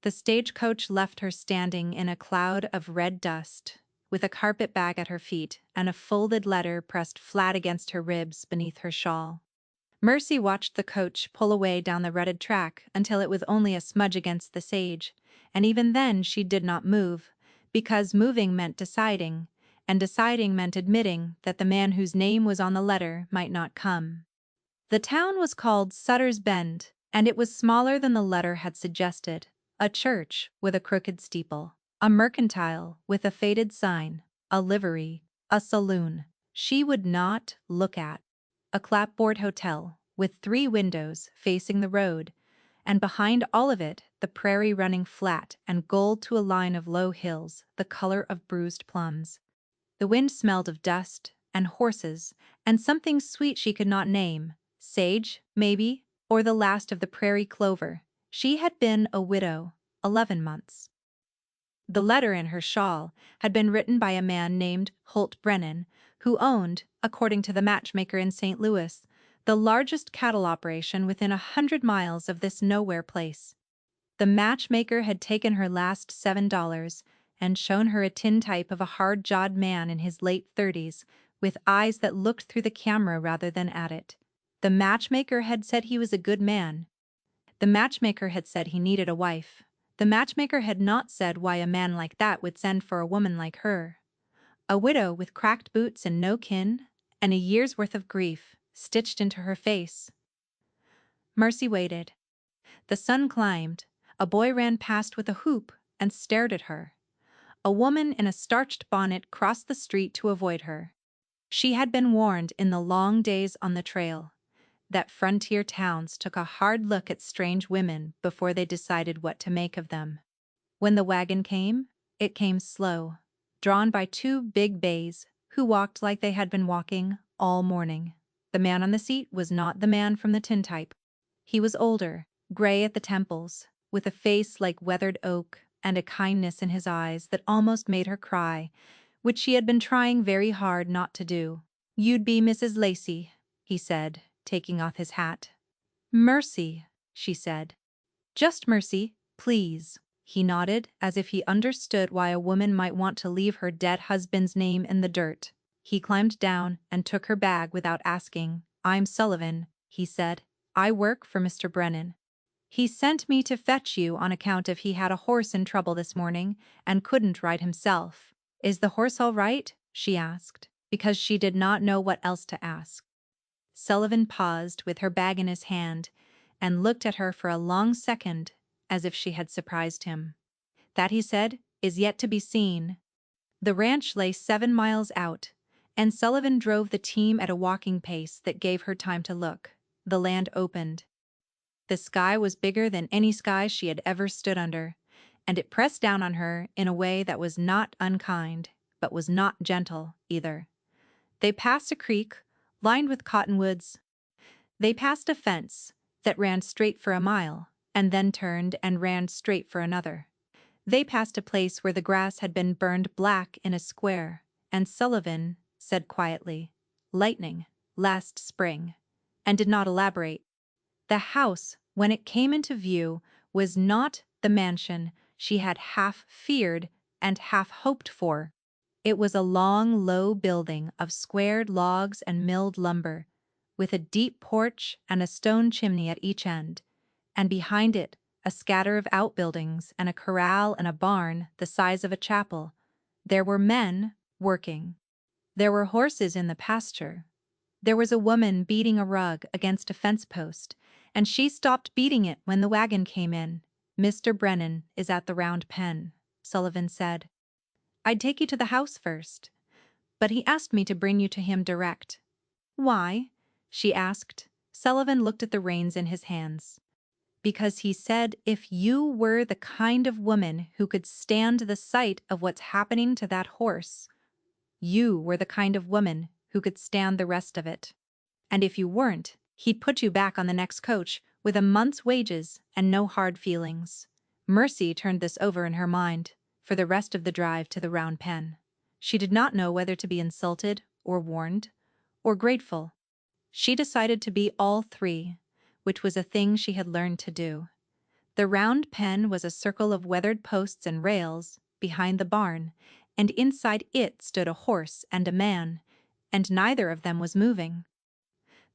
The stagecoach left her standing in a cloud of red dust, with a carpet bag at her feet and a folded letter pressed flat against her ribs beneath her shawl. Mercy watched the coach pull away down the rutted track until it was only a smudge against the sage, and even then she did not move, because moving meant deciding, and deciding meant admitting that the man whose name was on the letter might not come. The town was called Sutter's Bend, and it was smaller than the letter had suggested: a church with a crooked steeple, a mercantile with a faded sign, a livery, a saloon she would not look at, a clapboard hotel with 3 windows facing the road, and behind all of it the prairie running flat and gold to a line of low hills the color of bruised plums. The wind smelled of dust and horses and something sweet she could not name, sage, maybe, or the last of the prairie clover. She had been a widow 11 months. The letter in her shawl had been written by a man named Holt Brennan, who owned, according to the matchmaker in St. Louis, the largest cattle operation within 100 miles of this nowhere place. The matchmaker had taken her last $7 and shown her a tintype of a hard-jawed man in his late 30s, with eyes that looked through the camera rather than at it. The matchmaker had said he was a good man. The matchmaker had said he needed a wife. The matchmaker had not said why a man like that would send for a woman like her. A widow with cracked boots and no kin, and a year's worth of grief stitched into her face. Mercy waited. The sun climbed. A boy ran past with a hoop and stared at her. A woman in a starched bonnet crossed the street to avoid her. She had been warned in the long days on the trail that frontier towns took a hard look at strange women before they decided what to make of them. When the wagon came, it came slow, drawn by 2 big bays who walked like they had been walking all morning. The man on the seat was not the man from the tintype. He was older, gray at the temples, with a face like weathered oak and a kindness in his eyes that almost made her cry, which she had been trying very hard not to do. "You'd be Mrs. Lacey," he said, taking off his hat. "Mercy," she said. "Just Mercy, please." He nodded, as if he understood why a woman might want to leave her dead husband's name in the dirt. He climbed down and took her bag without asking. "I'm Sullivan," he said. "I work for Mr. Brennan. He sent me to fetch you on account of he had a horse in trouble this morning and couldn't ride himself." "Is the horse all right?" she asked, because she did not know what else to ask. Sullivan paused with her bag in his hand and looked at her for a long second as if she had surprised him. "That," he said, "is yet to be seen." The ranch lay 7 miles out, and Sullivan drove the team at a walking pace that gave her time to look. The land opened. The sky was bigger than any sky she had ever stood under, and it pressed down on her in a way that was not unkind, but was not gentle either. They passed a creek lined with cottonwoods. They passed a fence that ran straight for a mile, and then turned and ran straight for another. They passed a place where the grass had been burned black in a square, and Sullivan said quietly, "Lightning, last spring," and did not elaborate. The house, when it came into view, was not the mansion she had half feared and half hoped for. It was a long, low building of squared logs and milled lumber, with a deep porch and a stone chimney at each end, and behind it a scatter of outbuildings and a corral and a barn the size of a chapel. There were men working. There were horses in the pasture. There was a woman beating a rug against a fence post, and she stopped beating it when the wagon came in. "Mr. Brennan is at the round pen," Sullivan said. "I'd take you to the house first, but he asked me to bring you to him direct." "Why?" she asked. Sullivan looked at the reins in his hands. "Because he said if you were the kind of woman who could stand the sight of what's happening to that horse, you were the kind of woman who could stand the rest of it. And if you weren't, he'd put you back on the next coach with a month's wages and no hard feelings." Mercy turned this over in her mind for the rest of the drive to the round pen. She did not know whether to be insulted or warned or grateful. She decided to be all 3, which was a thing she had learned to do. The round pen was a circle of weathered posts and rails behind the barn, and inside it stood a horse and a man, and neither of them was moving.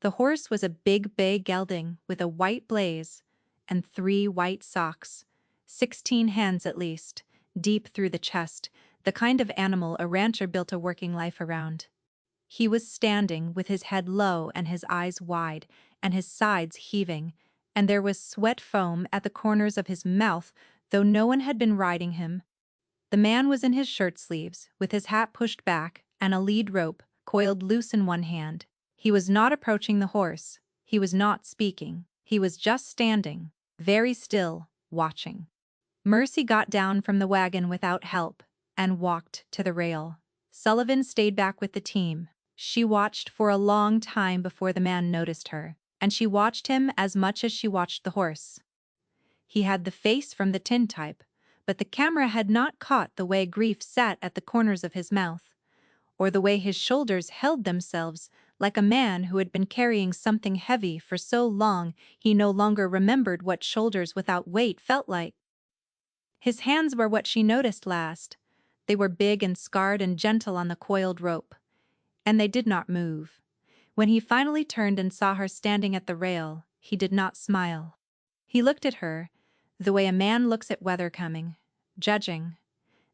The horse was a big bay gelding with a white blaze and 3 white socks, 16 hands at least, deep through the chest, the kind of animal a rancher built a working life around. He was standing with his head low and his eyes wide and his sides heaving, and there was sweat foam at the corners of his mouth, though no one had been riding him. The man was in his shirt sleeves, with his hat pushed back and a lead rope coiled loose in one hand. He was not approaching the horse. He was not speaking. He was just standing, very still, watching. Mercy got down from the wagon without help and walked to the rail. Sullivan stayed back with the team. She watched for a long time before the man noticed her, and she watched him as much as she watched the horse. He had the face from the tintype, but the camera had not caught the way grief sat at the corners of his mouth, or the way his shoulders held themselves like a man who had been carrying something heavy for so long he no longer remembered what shoulders without weight felt like. His hands were what she noticed last. They were big and scarred and gentle on the coiled rope, and they did not move. When he finally turned and saw her standing at the rail, he did not smile. He looked at her, the way a man looks at weather coming, judging.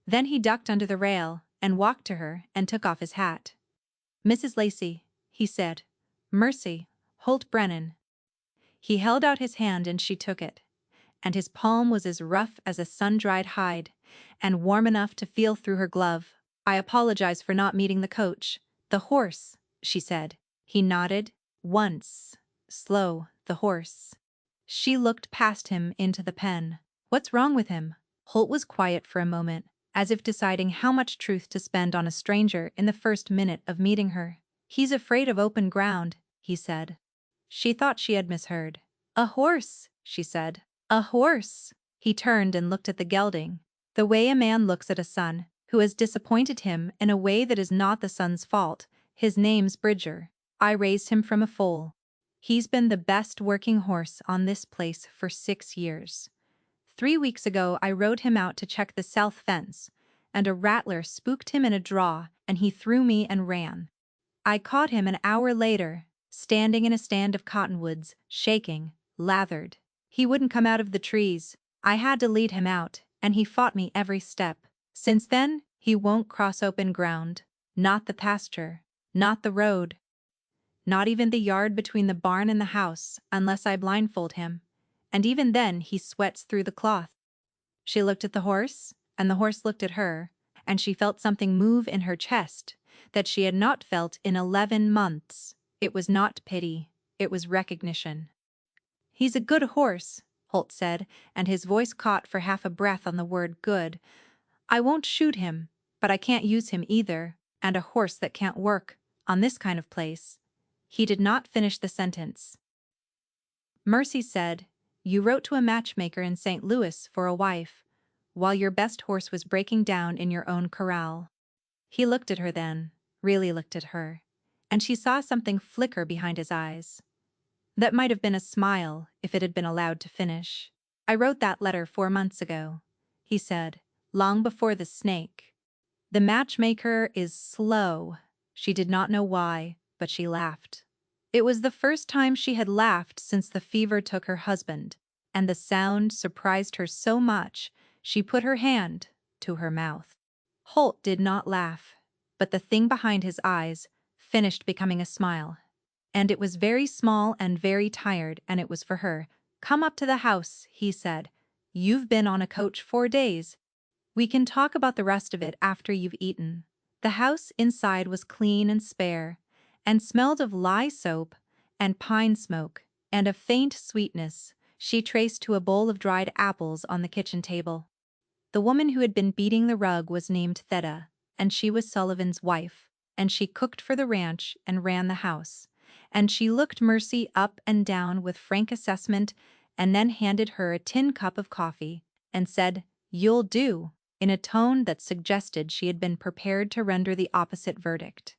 Then he ducked under the rail and walked to her and took off his hat. "Mrs. Lacey," he said. "Mercy, Holt Brennan." He held out his hand and she took it, and his palm was as rough as a sun-dried hide, and warm enough to feel through her glove. "I apologize for not meeting the coach. The horse," she said. He nodded. "Once. Slow, the horse." She looked past him into the pen. "What's wrong with him?" Holt was quiet for a moment, as if deciding how much truth to spend on a stranger in the first minute of meeting her. "He's afraid of open ground," he said. She thought she had misheard. "A horse," she said. "A horse." He turned and looked at the gelding, the way a man looks at a son who has disappointed him in a way that is not the son's fault. "His name's Bridger. I raised him from a foal. He's been the best working horse on this place for 6 years. 3 weeks ago I rode him out to check the south fence, and a rattler spooked him in a draw and he threw me and ran. I caught him an hour later, standing in a stand of cottonwoods, shaking, lathered. He wouldn't come out of the trees. I had to lead him out, and he fought me every step. Since then, he won't cross open ground. Not the pasture, not the road, not even the yard between the barn and the house, unless I blindfold him. And even then he sweats through the cloth." She looked at the horse, and the horse looked at her, and she felt something move in her chest that she had not felt in 11 months. It was not pity, it was recognition. "He's a good horse," Holt said, and his voice caught for half a breath on the word good. "I won't shoot him, but I can't use him either, and a horse that can't work, on this kind of place." He did not finish the sentence. Mercy said, "You wrote to a matchmaker in St. Louis for a wife, while your best horse was breaking down in your own corral." He looked at her then, really looked at her, and she saw something flicker behind his eyes. That might have been a smile if it had been allowed to finish. "I wrote that letter 4 months ago," he said, "long before the snake." The matchmaker is slow. She did not know why, but she laughed. It was the first time she had laughed since the fever took her husband, and the sound surprised her so much she put her hand to her mouth. Holt did not laugh, but the thing behind his eyes finished becoming a smile. And it was very small and very tired, and it was for her. "Come up to the house," he said. "You've been on a coach 4 days. We can talk about the rest of it after you've eaten." The house inside was clean and spare, and smelled of lye soap and pine smoke, and a faint sweetness she traced to a bowl of dried apples on the kitchen table. The woman who had been beating the rug was named Theda, and she was Sullivan's wife, and she cooked for the ranch and ran the house, and she looked Mercy up and down with frank assessment and then handed her a tin cup of coffee and said, "You'll do," in a tone that suggested she had been prepared to render the opposite verdict.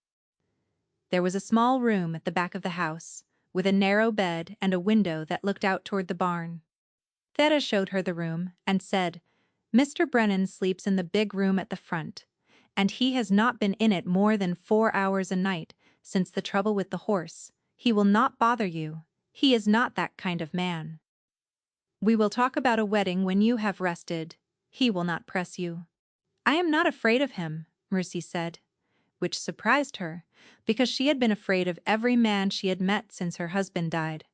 There was a small room at the back of the house, with a narrow bed and a window that looked out toward the barn. Theta showed her the room and said, "Mr. Brennan sleeps in the big room at the front, and he has not been in it more than 4 hours a night since the trouble with the horse. He will not bother you. He is not that kind of man. We will talk about a wedding when you have rested. He will not press you." "I am not afraid of him," Mercy said, which surprised her, because she had been afraid of every man she had met since her husband died.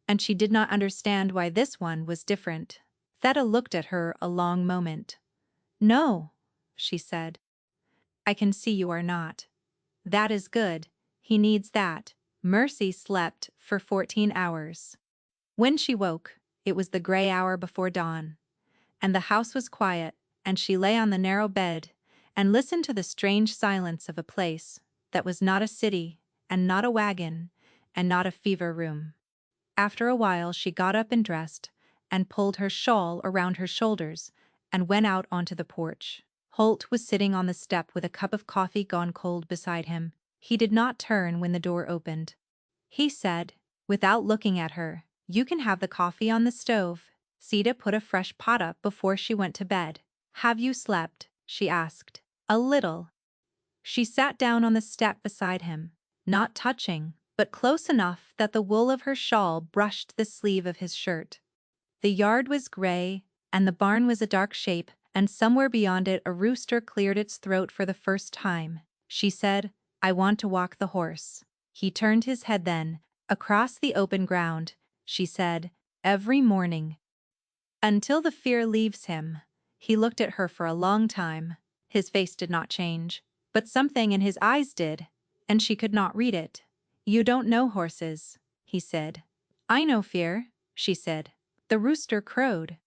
And she did not understand why this one was different. Theta looked at her a long moment. "No," she said. "I can see you are not. That is good. He needs that." Mercy slept for 14 hours. When she woke, it was the gray hour before dawn, and the house was quiet, and she lay on the narrow bed and listened to the strange silence of a place that was not a city, and not a wagon, and not a fever room. After a while she got up and dressed, and pulled her shawl around her shoulders, and went out onto the porch. Holt was sitting on the step with a cup of coffee gone cold beside him. He did not turn when the door opened. He said, without looking at her, "You can have the coffee on the stove." Sita put a fresh pot up before she went to bed. "Have you slept?" she asked. "A little." She sat down on the step beside him, not touching, but close enough that the wool of her shawl brushed the sleeve of his shirt. The yard was gray, and the barn was a dark shape, and somewhere beyond it a rooster cleared its throat for the first time. She said, "I want to walk the horse." He turned his head then, across the open ground, she said, "every morning. Until the fear leaves him." He looked at her for a long time. His face did not change, but something in his eyes did, and she could not read it. "You don't know horses," he said. "I know fear," she said. The rooster crowed.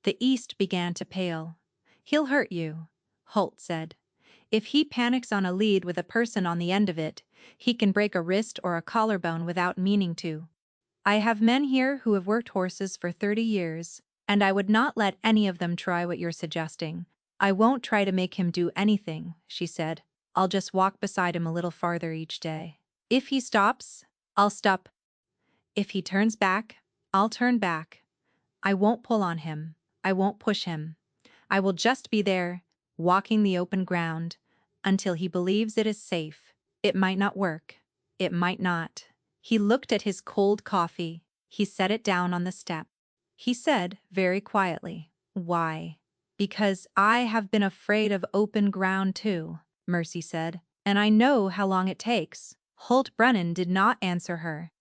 The east began to pale. "He'll hurt you," Holt said. "If he panics on a lead with a person on the end of it, he can break a wrist or a collarbone without meaning to. I have men here who have worked horses for 30 years, and I would not let any of them try what you're suggesting. I won't try to make him do anything," she said. "I'll just walk beside him a little farther each day. If he stops, I'll stop. If he turns back, I'll turn back. I won't pull on him. I won't push him. I will just be there, walking the open ground, until he believes it is safe. It might not work. It might not." He looked at his cold coffee. He set it down on the step. He said, very quietly, "Why?" "Because I have been afraid of open ground too," Mercy said, "and I know how long it takes." Holt Brennan did not answer her,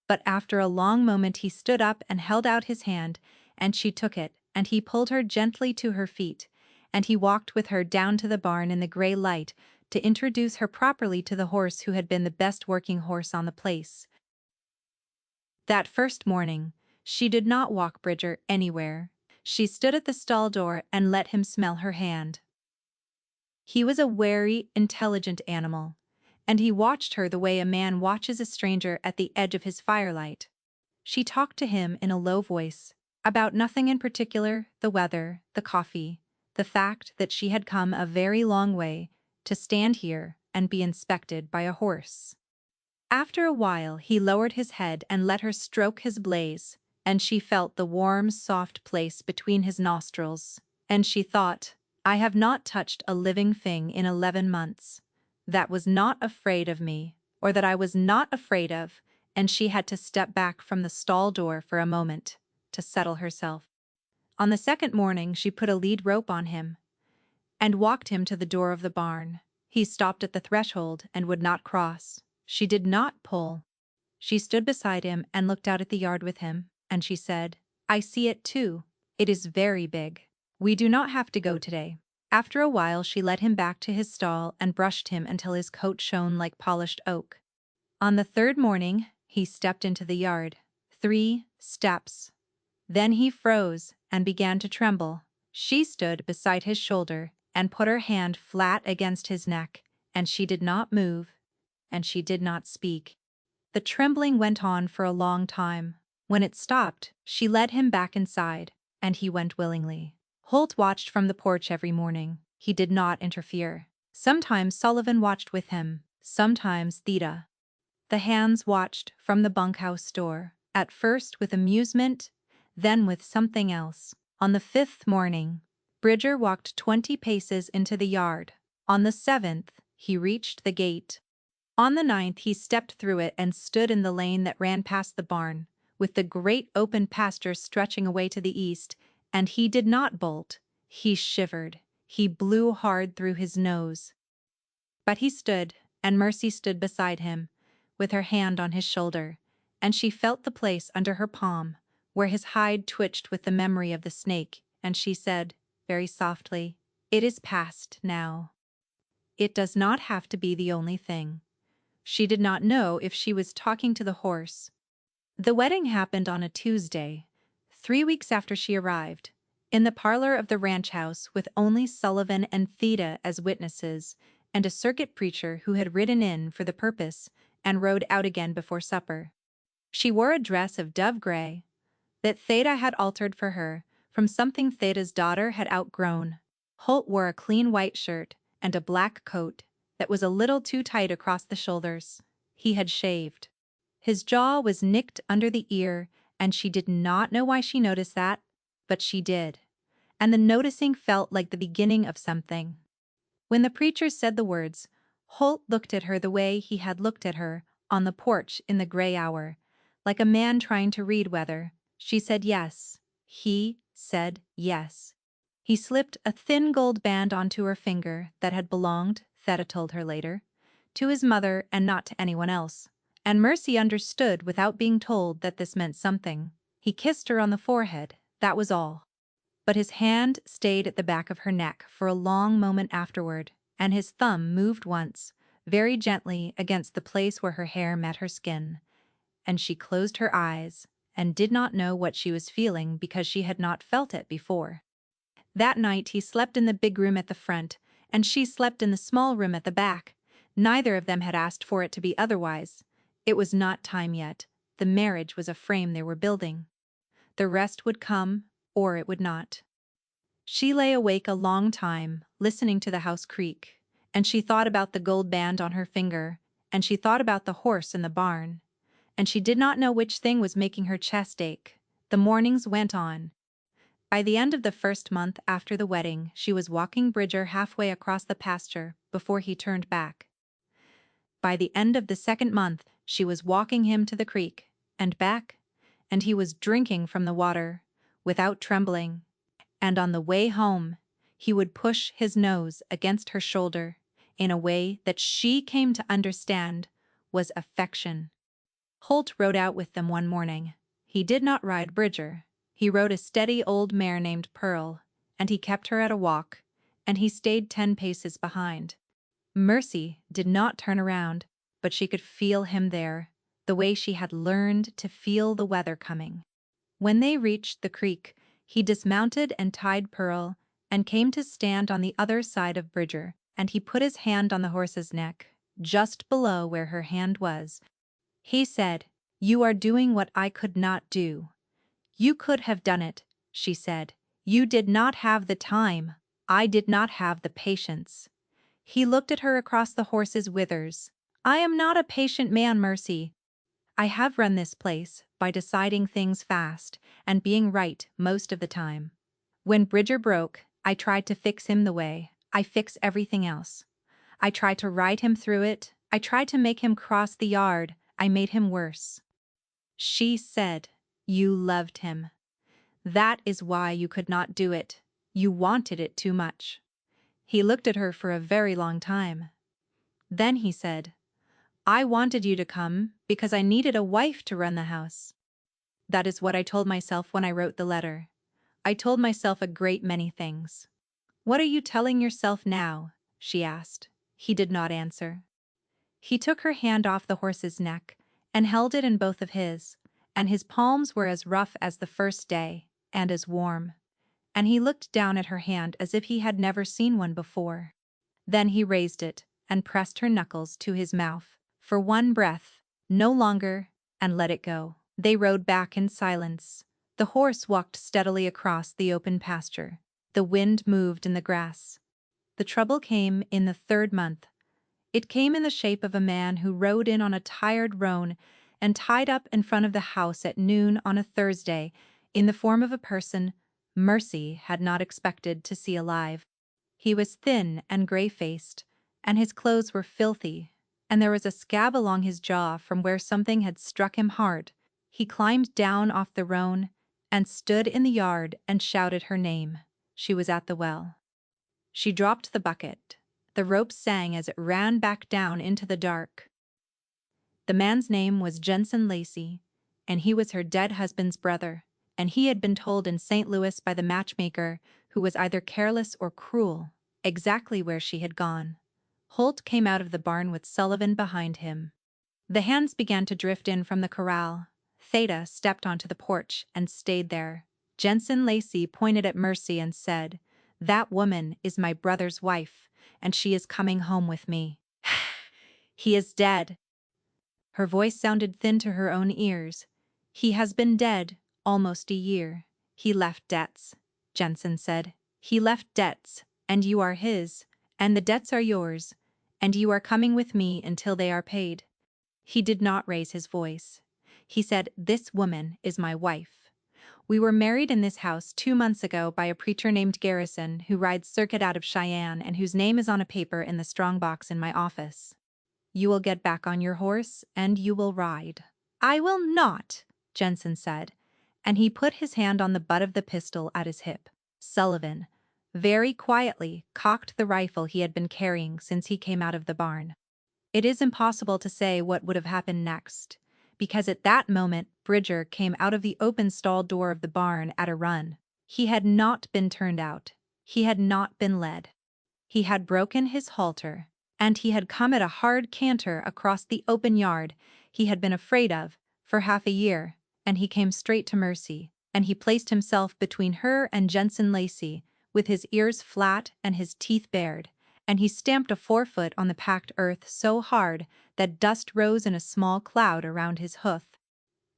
but after a long moment he stood up and held out his hand, and she took it, and he pulled her gently to her feet, and he walked with her down to the barn in the gray light to introduce her properly to the horse who had been the best working horse on the place. That first morning, she did not walk Bridger anywhere. She stood at the stall door and let him smell her hand. He was a wary, intelligent animal, and he watched her the way a man watches a stranger at the edge of his firelight. She talked to him in a low voice, about nothing in particular, the weather, the coffee, the fact that she had come a very long way to stand here and be inspected by a horse. After a while he lowered his head and let her stroke his blaze, and she felt the warm, soft place between his nostrils, and she thought, "I have not touched a living thing in 11 months. That was not afraid of me, or that I was not afraid of," and she had to step back from the stall door for a moment to settle herself. On the second morning she put a lead rope on him and walked him to the door of the barn. He stopped at the threshold and would not cross. She did not pull. She stood beside him and looked out at the yard with him, and she said, "I see it too. It is very big. We do not have to go today." After a while she led him back to his stall and brushed him until his coat shone like polished oak. On the third morning, he stepped into the yard. 3 steps. Then he froze and began to tremble. She stood beside his shoulder and put her hand flat against his neck, and she did not move, and she did not speak. The trembling went on for a long time. When it stopped, she led him back inside, and he went willingly. Holt watched from the porch every morning. He did not interfere. Sometimes Sullivan watched with him, sometimes Theta. The hands watched from the bunkhouse door, at first with amusement, then with something else. On the 5th morning, Bridger walked 20 paces into the yard. On the 7th, he reached the gate. On the 9th, he stepped through it and stood in the lane that ran past the barn, with the great open pasture stretching away to the east, and he did not bolt. He shivered. He blew hard through his nose. But he stood, and Mercy stood beside him, with her hand on his shoulder, and she felt the place under her palm, where his hide twitched with the memory of the snake, and she said, very softly, "It is past now. It does not have to be the only thing." She did not know if she was talking to the horse. The wedding happened on a Tuesday, 3 weeks after she arrived, in the parlor of the ranch house with only Sullivan and Theda as witnesses, and a circuit preacher who had ridden in for the purpose and rode out again before supper. She wore a dress of dove gray that Theda had altered for her from something Theda's daughter had outgrown. Holt wore a clean white shirt and a black coat that was a little too tight across the shoulders. He had shaved. His jaw was nicked under the ear, and she did not know why she noticed that, but she did. And the noticing felt like the beginning of something. When the preacher said the words, Holt looked at her the way he had looked at her on the porch in the gray hour, like a man trying to read whether. She said yes. He said yes. He slipped a thin gold band onto her finger that had belonged, Theda told her later, to his mother and not to anyone else. And Mercy understood without being told that this meant something. He kissed her on the forehead, that was all. But his hand stayed at the back of her neck for a long moment afterward, and his thumb moved once, very gently against the place where her hair met her skin. And she closed her eyes and did not know what she was feeling because she had not felt it before. That night he slept in the big room at the front, and she slept in the small room at the back. Neither of them had asked for it to be otherwise. It was not time yet. The marriage was a frame they were building. The rest would come, or it would not. She lay awake a long time, listening to the house creak, and she thought about the gold band on her finger, and she thought about the horse in the barn, and she did not know which thing was making her chest ache. The mornings went on. By the end of the first month after the wedding, she was walking Bridger halfway across the pasture before he turned back. By the end of the second month, she was walking him to the creek and back, and he was drinking from the water without trembling. And on the way home, he would push his nose against her shoulder in a way that she came to understand was affection. Holt rode out with them one morning. He did not ride Bridger. He rode a steady old mare named Pearl, and he kept her at a walk, and he stayed 10 paces behind. Mercy did not turn around, but she could feel him there, the way she had learned to feel the weather coming. When they reached the creek, he dismounted and tied Pearl, and came to stand on the other side of Bridger, and he put his hand on the horse's neck, just below where her hand was. He said, "You are doing what I could not do." "You could have done it," she said. "You did not have the time. I did not have the patience." He looked at her across the horse's withers. "I am not a patient man, Mercy. I have run this place by deciding things fast and being right most of the time. When Bridger broke, I tried to fix him the way I fix everything else. I tried to ride him through it. I tried to make him cross the yard. I made him worse." She said, "You loved him. That is why you could not do it. You wanted it too much." He looked at her for a very long time. Then he said, "I wanted you to come because I needed a wife to run the house." That is what I told myself when I wrote the letter. I told myself a great many things. "What are you telling yourself now?" she asked. He did not answer. He took her hand off the horse's neck and held it in both of his, and his palms were as rough as the first day, and as warm. And he looked down at her hand as if he had never seen one before. Then he raised it and pressed her knuckles to his mouth for one breath, no longer, and let it go. They rode back in silence. The horse walked steadily across the open pasture. The wind moved in the grass. The trouble came in the 3rd month. It came in the shape of a man who rode in on a tired roan and tied up in front of the house at noon on a Thursday in the form of a person Mercy had not expected to see alive. He was thin and gray-faced, and his clothes were filthy, and there was a scab along his jaw from where something had struck him hard. He climbed down off the roan and stood in the yard and shouted her name. She was at the well. She dropped the bucket. The rope sang as it ran back down into the dark. The man's name was Jensen Lacey, and he was her dead husband's brother, and he had been told in St. Louis by the matchmaker, who was either careless or cruel, exactly where she had gone. Holt came out of the barn with Sullivan behind him. The hands began to drift in from the corral. Theda stepped onto the porch and stayed there. Jensen Lacey pointed at Mercy and said, "That woman is my brother's wife, and she is coming home with me." "He is dead." Her voice sounded thin to her own ears. "He has been dead almost a year. He left debts," Jensen said. "He left debts, and you are his, and the debts are yours, and you are coming with me until they are paid." He did not raise his voice. He said, "This woman is my wife. We were married in this house 2 months ago by a preacher named Garrison who rides circuit out of Cheyenne and whose name is on a paper in the strong box in my office. You will get back on your horse and you will ride." "I will not," Jensen said, and he put his hand on the butt of the pistol at his hip. Sullivan, very quietly, cocked the rifle he had been carrying since he came out of the barn. It is impossible to say what would have happened next, because at that moment Bridger came out of the open stall door of the barn at a run. He had not been turned out. He had not been led. He had broken his halter, and he had come at a hard canter across the open yard he had been afraid of for half a year, and he came straight to Mercy, and he placed himself between her and Jensen Lacey, with his ears flat and his teeth bared, and he stamped a forefoot on the packed earth so hard that dust rose in a small cloud around his hoof.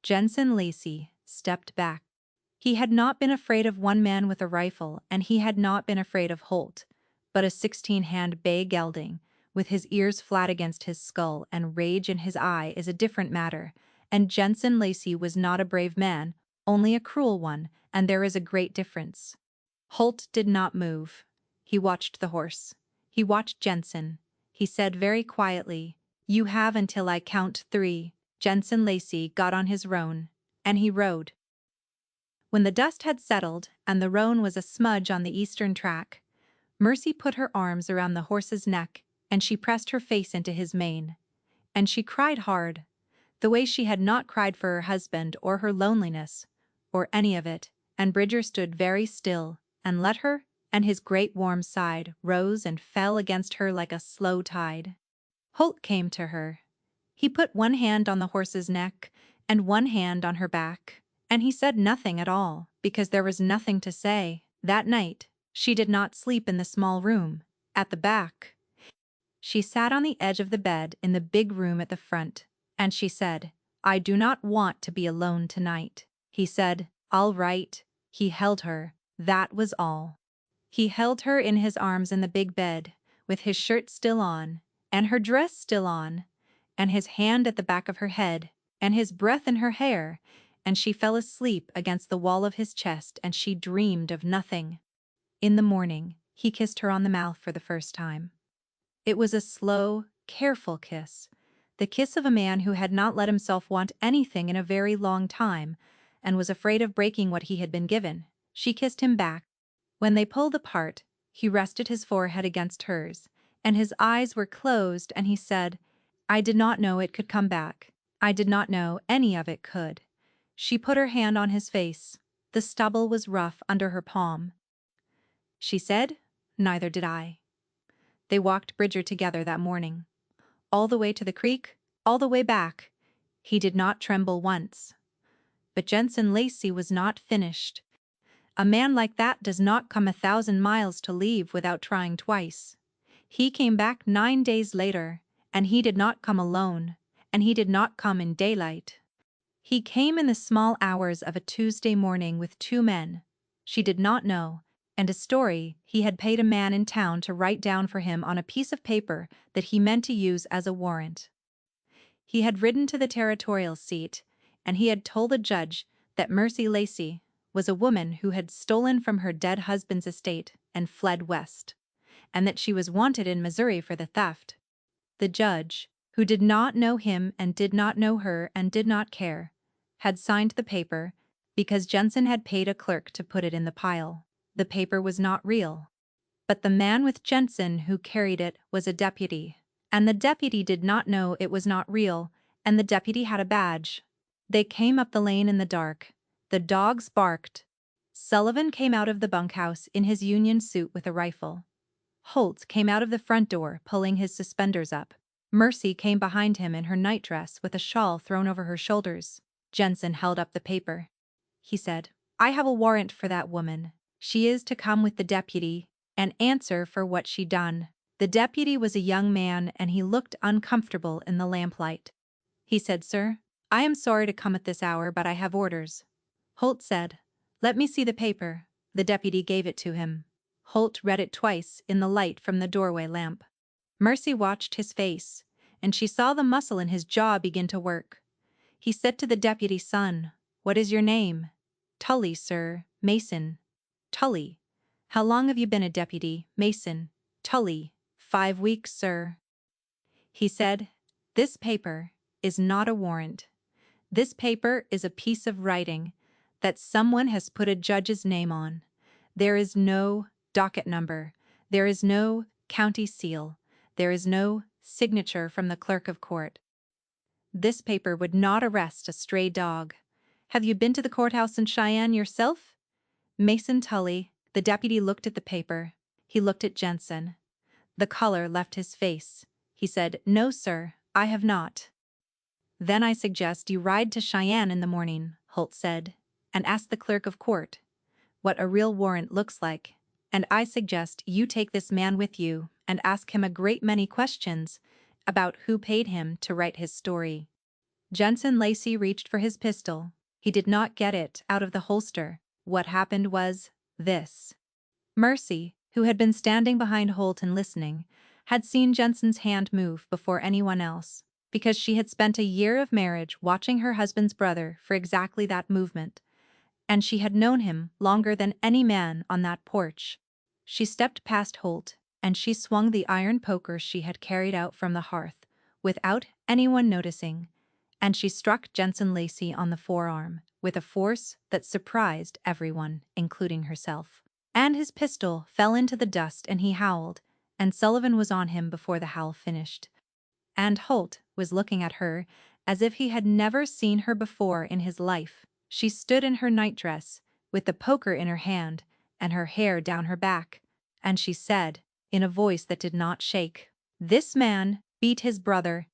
Jensen Lacey stepped back. He had not been afraid of one man with a rifle, and he had not been afraid of Holt, but a 16-hand bay gelding, with his ears flat against his skull and rage in his eye, is a different matter, and Jensen Lacey was not a brave man, only a cruel one, and there is a great difference. Holt did not move. He watched the horse. He watched Jensen. He said very quietly, "You have until I count 3. Jensen Lacey got on his roan, and he rode. When the dust had settled and the roan was a smudge on the eastern track, Mercy put her arms around the horse's neck and she pressed her face into his mane. And she cried hard, the way she had not cried for her husband or her loneliness, or any of it, and Bridger stood very still and let her, and his great warm side rose and fell against her like a slow tide. Holt came to her. He put one hand on the horse's neck and one hand on her back, and he said nothing at all, because there was nothing to say. That night, she did not sleep in the small room at the back. She sat on the edge of the bed in the big room at the front, and she said, "I do not want to be alone tonight." He said, "All right." He held her. That was all. He held her in his arms in the big bed, with his shirt still on, and her dress still on, and his hand at the back of her head, and his breath in her hair, and she fell asleep against the wall of his chest, and she dreamed of nothing. In the morning, he kissed her on the mouth for the first time. It was a slow, careful kiss, the kiss of a man who had not let himself want anything in a very long time, and was afraid of breaking what he had been given. She kissed him back. When they pulled apart, he rested his forehead against hers, and his eyes were closed, and he said, "I did not know it could come back. I did not know any of it could." She put her hand on his face. The stubble was rough under her palm. She said, "Neither did I." They walked Bridger together that morning. All the way to the creek, all the way back. He did not tremble once. But Jensen Lacey was not finished. A man like that does not come 1,000 miles to leave without trying twice. He came back 9 days later, and he did not come alone, and he did not come in daylight. He came in the small hours of a Tuesday morning with 2 men she did not know, and a story he had paid a man in town to write down for him on a piece of paper that he meant to use as a warrant. He had ridden to the territorial seat, and he had told the judge that Mercy Lacey was a woman who had stolen from her dead husband's estate and fled west, and that she was wanted in Missouri for the theft. The judge, who did not know him and did not know her and did not care, had signed the paper because Jensen had paid a clerk to put it in the pile. The paper was not real. But the man with Jensen who carried it was a deputy, and the deputy did not know it was not real, and the deputy had a badge. They came up the lane in the dark. The dogs barked. Sullivan came out of the bunkhouse in his union suit with a rifle. Holt came out of the front door pulling his suspenders up. Mercy came behind him in her nightdress with a shawl thrown over her shoulders. Jensen held up the paper. He said, "I have a warrant for that woman. She is to come with the deputy and answer for what she done." The deputy was a young man and he looked uncomfortable in the lamplight. He said, "Sir, I am sorry to come at this hour, but I have orders." Holt said, "Let me see the paper." The deputy gave it to him. Holt read it twice in the light from the doorway lamp. Mercy watched his face, and she saw the muscle in his jaw begin to work. He said to the deputy's son, "What is your name?" "Tully, sir. Mason." "Tully. How long have you been a deputy?" "Mason." "Tully. 5 weeks, sir." He said, "This paper is not a warrant. This paper is a piece of writing that someone has put a judge's name on. There is no docket number. There is no county seal. There is no signature from the clerk of court. This paper would not arrest a stray dog. Have you been to the courthouse in Cheyenne yourself?" Mason Tully, the deputy, looked at the paper. He looked at Jensen. The color left his face. He said, "No, sir, I have not." "Then I suggest you ride to Cheyenne in the morning," Holt said, "and ask the clerk of court what a real warrant looks like. And I suggest you take this man with you and ask him a great many questions about who paid him to write his story." Jensen Lacey reached for his pistol. He did not get it out of the holster. What happened was this. Mercy, who had been standing behind Holt and listening, had seen Jensen's hand move before anyone else, because she had spent a year of marriage watching her husband's brother for exactly that movement, and she had known him longer than any man on that porch. She stepped past Holt, and she swung the iron poker she had carried out from the hearth, without anyone noticing, and she struck Jensen Lacey on the forearm with a force that surprised everyone, including herself. And his pistol fell into the dust and he howled, and Sullivan was on him before the howl finished. And Holt was looking at her as if he had never seen her before in his life. She stood in her nightdress, with the poker in her hand and her hair down her back, and she said, in a voice that did not shake, "This man beat his brother.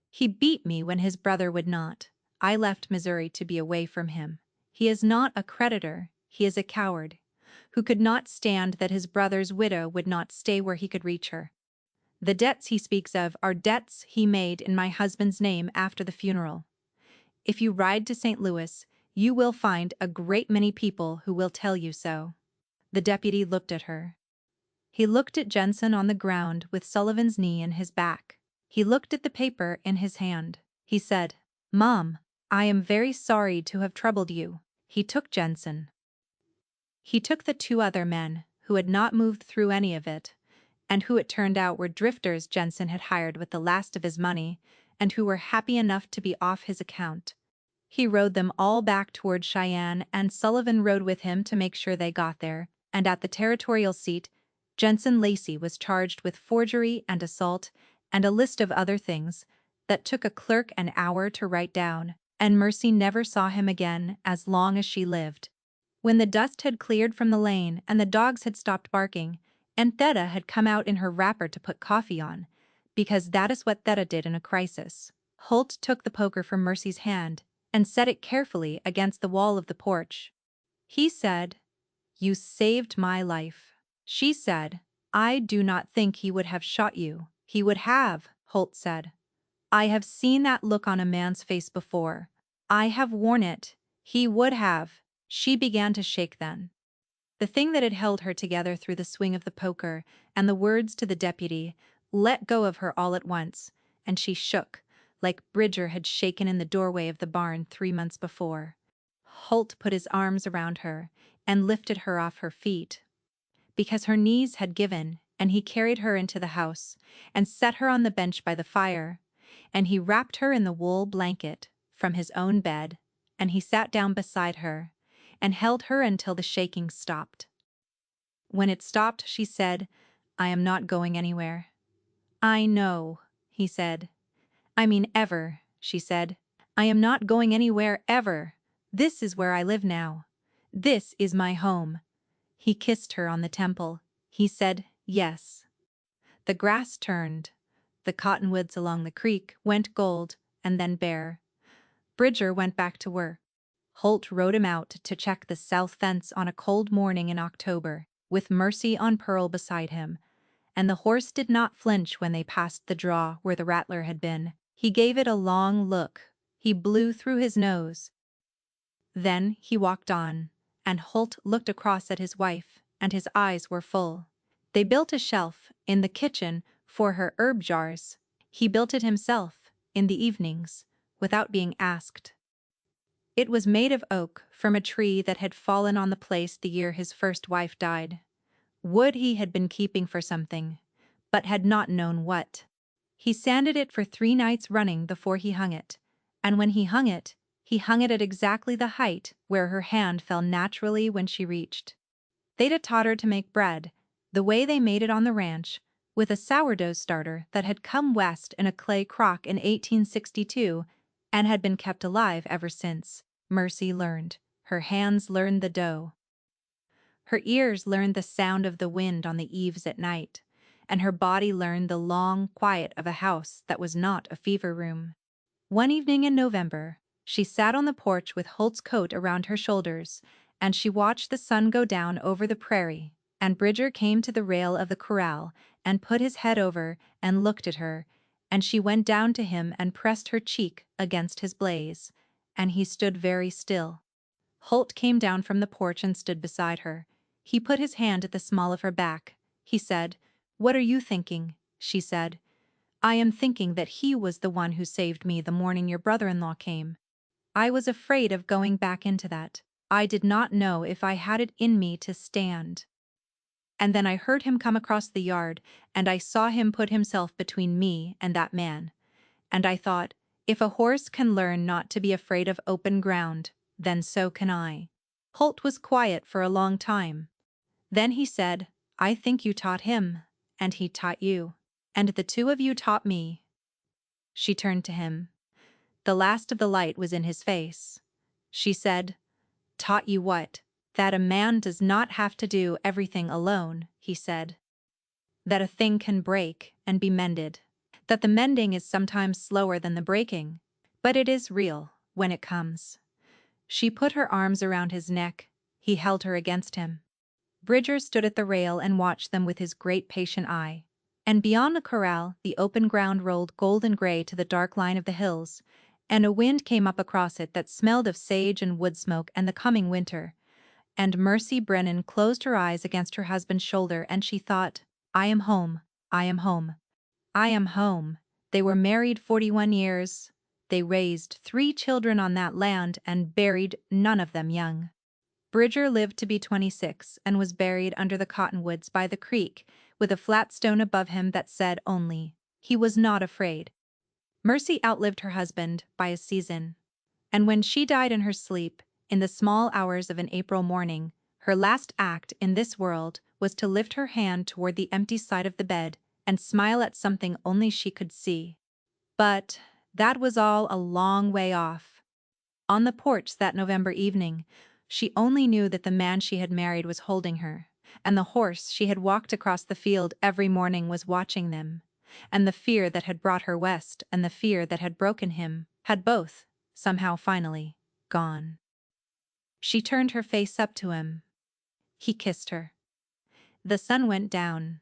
He beat me when his brother would not. I left Missouri to be away from him. He is not a creditor, he is a coward, who could not stand that his brother's widow would not stay where he could reach her. The debts he speaks of are debts he made in my husband's name after the funeral. If you ride to St. Louis, you will find a great many people who will tell you so." The deputy looked at her. He looked at Jensen on the ground with Sullivan's knee in his back. He looked at the paper in his hand. He said, "Mom, I am very sorry to have troubled you." He took Jensen. He took the 2 other men, who had not moved through any of it, and who it turned out were drifters Jensen had hired with the last of his money, and who were happy enough to be off his account. He rode them all back toward Cheyenne, and Sullivan rode with him to make sure they got there, and at the territorial seat, Jensen Lacey was charged with forgery and assault and a list of other things that took a clerk an hour to write down, and Mercy never saw him again as long as she lived. When the dust had cleared from the lane and the dogs had stopped barking, and Theda had come out in her wrapper to put coffee on, because that is what Theda did in a crisis, Holt took the poker from Mercy's hand and set it carefully against the wall of the porch. He said, "You saved my life." She said, "I do not think he would have shot you." "He would have," Holt said. "I have seen that look on a man's face before. I have worn it. He would have." She began to shake then. The thing that had held her together through the swing of the poker and the words to the deputy let go of her all at once, and she shook, like Bridger had shaken in the doorway of the barn 3 months before. Holt put his arms around her and lifted her off her feet, because her knees had given, and he carried her into the house and set her on the bench by the fire, and he wrapped her in the wool blanket from his own bed, and he sat down beside her and held her until the shaking stopped. When it stopped, she said, "I am not going anywhere." "I know," he said. "I mean ever," she said. "I am not going anywhere ever. This is where I live now. This is my home." He kissed her on the temple. He said, "Yes." The grass turned. The cottonwoods along the creek went gold and then bare. Bridger went back to work. Holt rode him out to check the south fence on a cold morning in October, with Mercy on Pearl beside him, and the horse did not flinch when they passed the draw where the rattler had been. He gave it a long look. He blew through his nose. Then he walked on, and Holt looked across at his wife, and his eyes were full. They built a shelf in the kitchen for her herb jars. He built it himself, in the evenings, without being asked. It was made of oak from a tree that had fallen on the place the year his first wife died. Wood he had been keeping for something, but had not known what. He sanded it for 3 nights running before he hung it, and when he hung it at exactly the height where her hand fell naturally when she reached. They'd taught her to make bread, the way they made it on the ranch, with a sourdough starter that had come west in a clay crock in 1862 and had been kept alive ever since. Mercy learned. Her hands learned the dough. Her ears learned the sound of the wind on the eaves at night, and her body learned the long quiet of a house that was not a fever room. One evening in November, she sat on the porch with Holt's coat around her shoulders, and she watched the sun go down over the prairie, and Bridger came to the rail of the corral and put his head over and looked at her, and she went down to him and pressed her cheek against his blaze, and he stood very still. Holt came down from the porch and stood beside her. He put his hand at the small of her back. He said, "What are you thinking?" She said, "I am thinking that he was the one who saved me the morning your brother-in-law came. I was afraid of going back into that. I did not know if I had it in me to stand. And then I heard him come across the yard, and I saw him put himself between me and that man. And I thought, if a horse can learn not to be afraid of open ground, then so can I." Holt was quiet for a long time. Then he said, "I think you taught him, and he taught you. And the 2 of you taught me." She turned to him. The last of the light was in his face. She said, "Taught you what?" "That a man does not have to do everything alone," he said. "That a thing can break and be mended. That the mending is sometimes slower than the breaking, but it is real when it comes." She put her arms around his neck. He held her against him. Bridger stood at the rail and watched them with his great patient eye. And beyond the corral, the open ground rolled golden gray to the dark line of the hills, and a wind came up across it that smelled of sage and wood smoke and the coming winter. And Mercy Brennan closed her eyes against her husband's shoulder, and she thought, "I am home, I am home. I am home." They were married 41 years. They raised 3 children on that land and buried none of them young. Bridger lived to be 26 and was buried under the cottonwoods by the creek, with a flat stone above him that said only, "He was not afraid." Mercy outlived her husband by a season, and when she died in her sleep, in the small hours of an April morning, her last act in this world was to lift her hand toward the empty side of the bed and smile at something only she could see. But that was all a long way off. On the porch that November evening, she only knew that the man she had married was holding her, and the horse she had walked across the field every morning was watching them, and the fear that had brought her west and the fear that had broken him had both, somehow finally, gone. She turned her face up to him. He kissed her. The sun went down.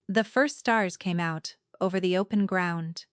The first stars came out over the open ground.